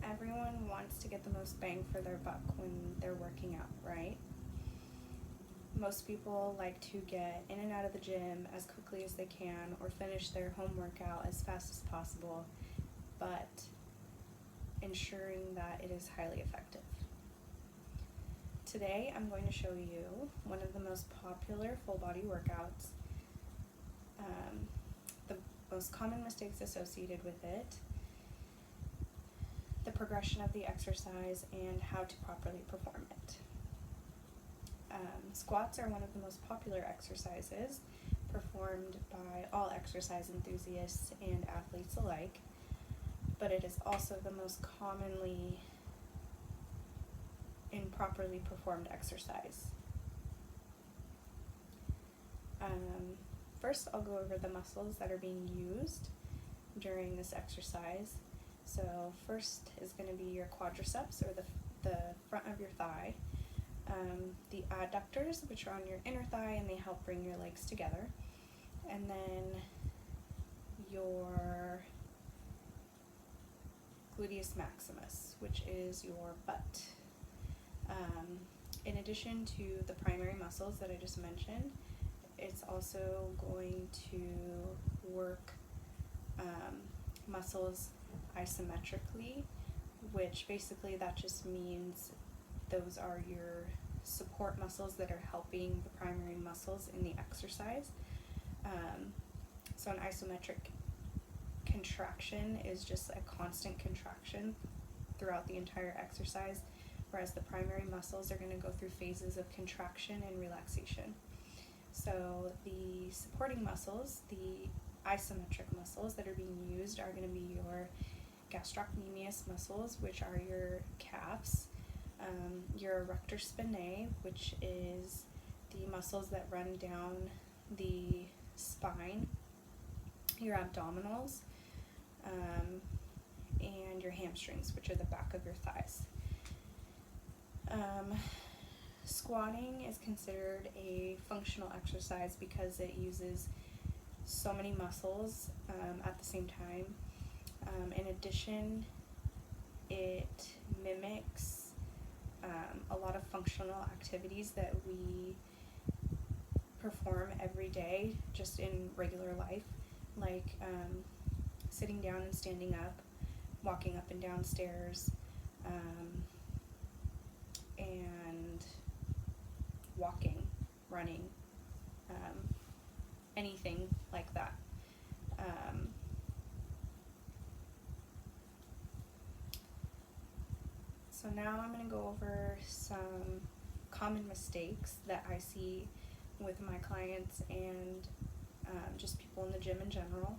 Everyone wants to get the most bang for their buck when they're working out, right? Most people like to get in and out of the gym as quickly as they can or finish their home workout as fast as possible, but ensuring that it is highly effective. Today I'm going to show you one of the most popular full body workouts, the most common mistakes associated with it, the progression of the exercise, and how to properly perform it. Squats are one of the most popular exercises performed by all exercise enthusiasts and athletes alike, but it is also the most commonly improperly performed exercise. First, I'll go over the muscles that are being used during this exercise. So first is going to be your quadriceps, or the front of your thigh, the adductors, which are on your inner thigh and they help bring your legs together, and then your gluteus maximus, which is your butt. In addition to the primary muscles that I just mentioned, it's also going to work muscles isometrically, which basically that just means those are your support muscles that are helping the primary muscles in the exercise. So an isometric contraction is just a constant contraction throughout the entire exercise, whereas the primary muscles are going to go through phases of contraction and relaxation. So the supporting muscles, the isometric muscles that are being used, are going to be your gastrocnemius muscles, which are your calves, your erector spinae, which is the muscles that run down the spine, your abdominals, and your hamstrings, which are the back of your thighs. Squatting is considered a functional exercise because it uses so many muscles at the same time. In addition, it mimics a lot of functional activities that we perform every day just in regular life, like sitting down and standing up, walking up and down stairs, and walking, running, anything like that. So now I'm going to go over some common mistakes that I see with my clients and just people in the gym in general.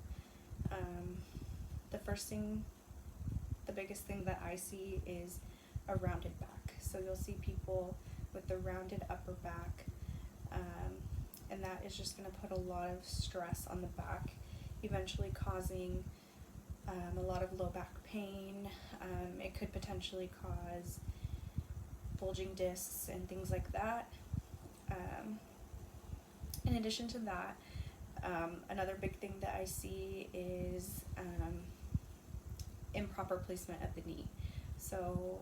The biggest thing that I see is a rounded back. So you'll see people with the rounded upper back, and that is just going to put a lot of stress on the back, eventually causing a lot of low back pain. It could potentially cause bulging discs and things like that. In addition to that, another big thing that I see is improper placement of the knee. So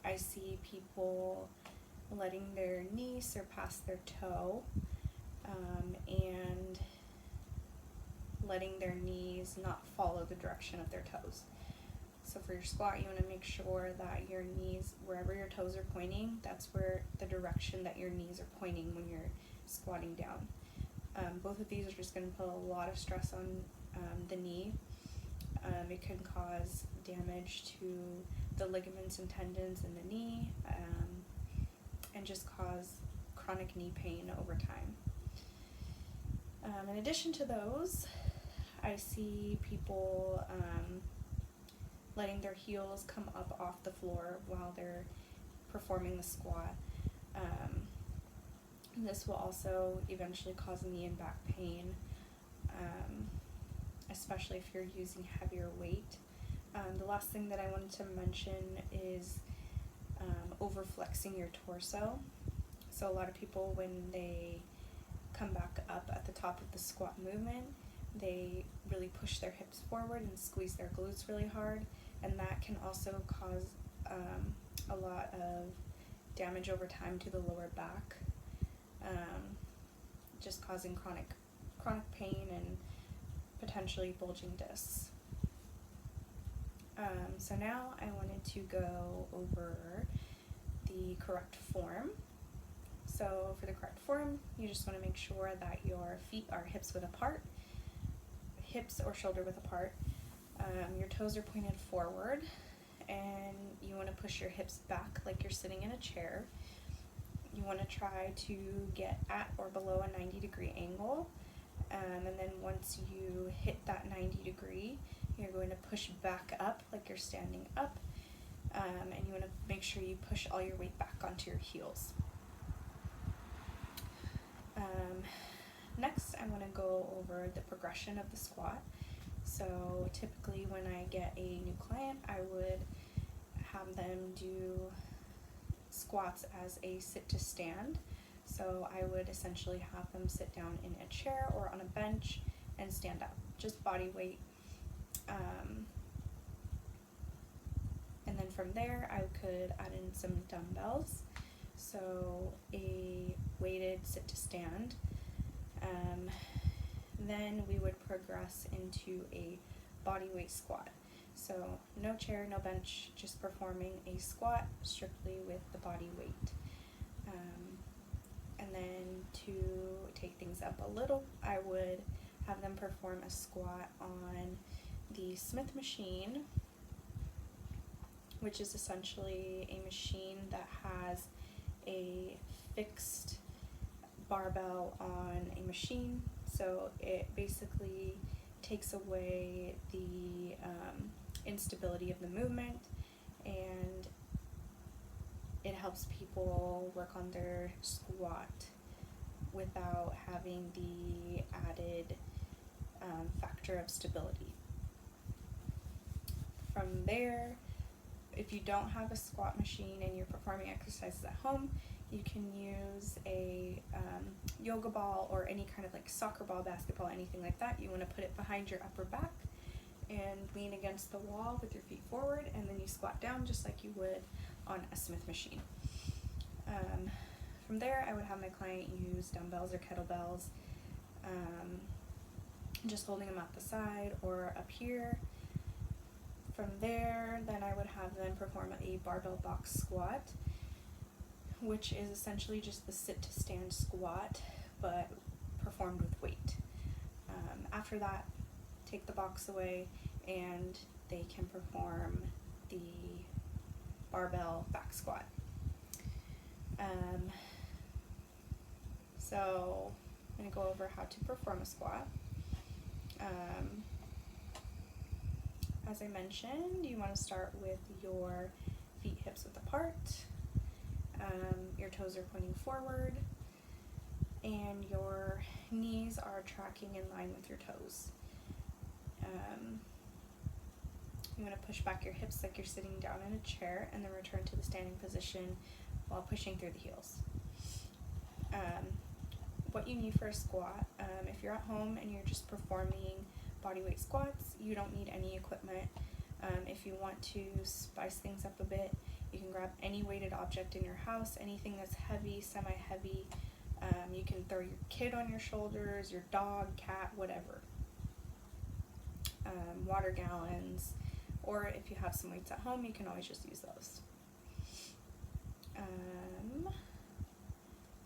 I see people letting their knee surpass their toe, and letting their knees not follow the direction of their toes. So for your squat, you want to make sure that your knees, wherever your toes are pointing, that's where the direction that your knees are pointing when you're squatting down. Both of these are just going to put a lot of stress on the knee. It can cause damage to the ligaments and tendons in the knee, and just cause chronic knee pain over time. In addition to those, I see people letting their heels come up off the floor while they're performing the squat. This will also eventually cause knee and back pain, especially if you're using heavier weight. The last thing that I wanted to mention is overflexing your torso. So a lot of people, when they come back up at the top of the squat movement, they really push their hips forward and squeeze their glutes really hard, and that can also cause a lot of damage over time to the lower back, just causing chronic pain and potentially bulging discs. So now I wanted to go over the correct form. So for the correct form, you just want to make sure that your feet are hips or shoulder width apart. Your toes are pointed forward, and you want to push your hips back like you're sitting in a chair. You want to try to get at or below a 90-degree angle, and then once you hit that 90 degree, you're going to push back up like you're standing up, and you want to make sure you push all your weight back onto your heels. Next, I want to go over the progression of the squat. So typically when I get a new client, I would have them do squats as a sit to stand. So I would essentially have them sit down in a chair or on a bench and stand up, just body weight. And then from there, I could add in some dumbbells. So a weighted sit to stand. Then we would progress into a body weight squat. So no chair, no bench, just performing a squat strictly with the body weight. And then to take things up a little, I would have them perform a squat on the Smith machine, which is essentially a machine that has a fixed barbell on a machine. So it basically takes away the instability of the movement, and it helps people work on their squat without having the added factor of stability. From there, if you don't have a squat machine and you're performing exercises at home, you can use a yoga ball or any kind of like soccer ball, basketball, anything like that. You want to put it behind your upper back and lean against the wall with your feet forward, and then you squat down just like you would on a Smith machine. From there, I would have my client use dumbbells or kettlebells, just holding them at the side or up here. From there, then I would have them perform a barbell box squat, which is essentially just the sit to stand squat, but performed with weight. After that, take the box away and they can perform the barbell back squat. So I'm going to go over how to perform a squat. As I mentioned, you want to start with your feet hips width apart. Your toes are pointing forward, and your knees are tracking in line with your toes. You want to push back your hips like you're sitting down in a chair, and then return to the standing position while pushing through the heels. What you need for a squat, if you're at home and you're just performing body weight squats, you don't need any equipment. If you want to spice things up a bit, you can grab any weighted object in your house, anything that's heavy, semi-heavy. You can throw your kid on your shoulders, your dog, cat, whatever. Water gallons, or if you have some weights at home, you can always just use those.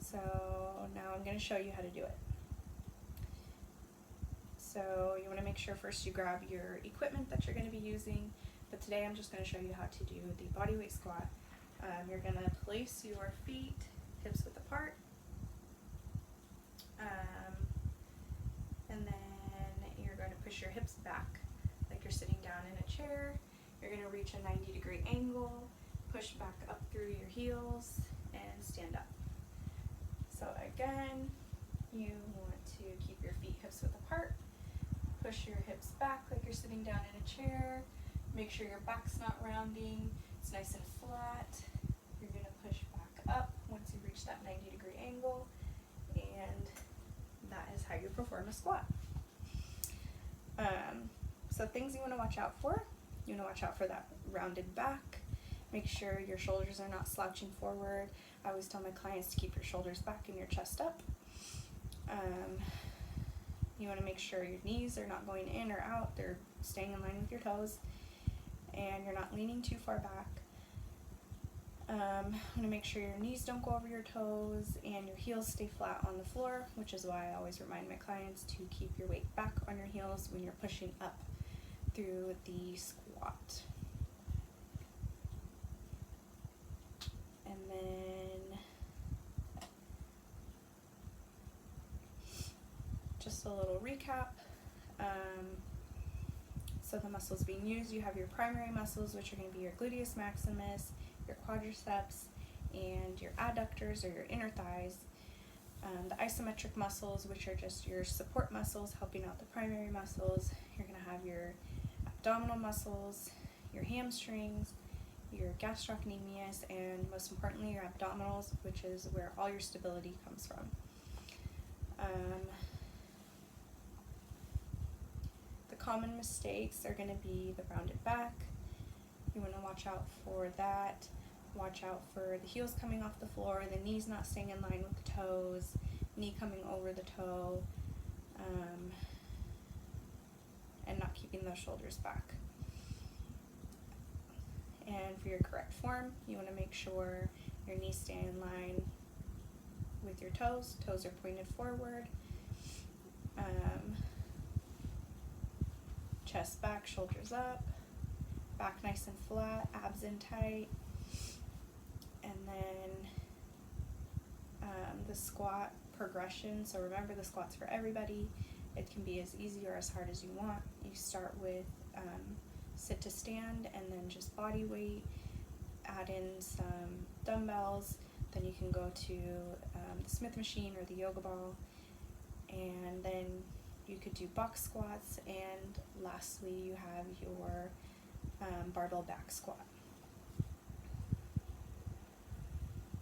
So now I'm going to show you how to do it. So you want to make sure first you grab your equipment that you're going to be using, but today I'm just going to show you how to do the body weight squat. You're going to place your feet hips width apart, and then you're going to push your hips back like you're sitting down in a chair. You're going to reach a 90-degree angle, push back up through your heels, and stand up. So again, you want to keep your feet hips width apart, push your hips back like you're sitting down in a chair, make sure your back's not rounding, it's nice and flat. You're going to push back up once you reach that 90-degree angle, and that is how you perform a squat. So things you want to watch out for You want to watch out for that rounded back. Make sure your shoulders are not slouching forward. I always tell my clients to keep your shoulders back and your chest up. You want to make sure your knees are not going in or out, they're staying in line with your toes, and you're not leaning too far back. Want to make sure your knees don't go over your toes and your heels stay flat on the floor, which is why I always remind my clients to keep your weight back on your heels when you're pushing up through the squat. And then just a little recap. So the muscles being used, you have your primary muscles, which are going to be your gluteus maximus, your quadriceps, and your adductors or your inner thighs. The isometric muscles, which are just your support muscles helping out the primary muscles. You're going to have your abdominal muscles, your hamstrings, your gastrocnemius, and most importantly your abdominals, which is where all your stability comes from. The common mistakes are going to be the rounded back. You want to watch out for that. Watch out for the heels coming off the floor, the knees not staying in line with the toes, knee coming over the toe, and not keeping those shoulders back. And for your correct form, you want to make sure your knees stay in line with your toes. Toes are pointed forward. Chest back, shoulders up, back nice and flat, abs in tight. And then the squat progression. So remember, the squat's for everybody. It can be as easy or as hard as you want. You start with sit to stand and then just body weight. Add in some dumbbells. Then you can go to the Smith machine or the yoga ball. And then you could do box squats. And lastly, you have your barbell back squat.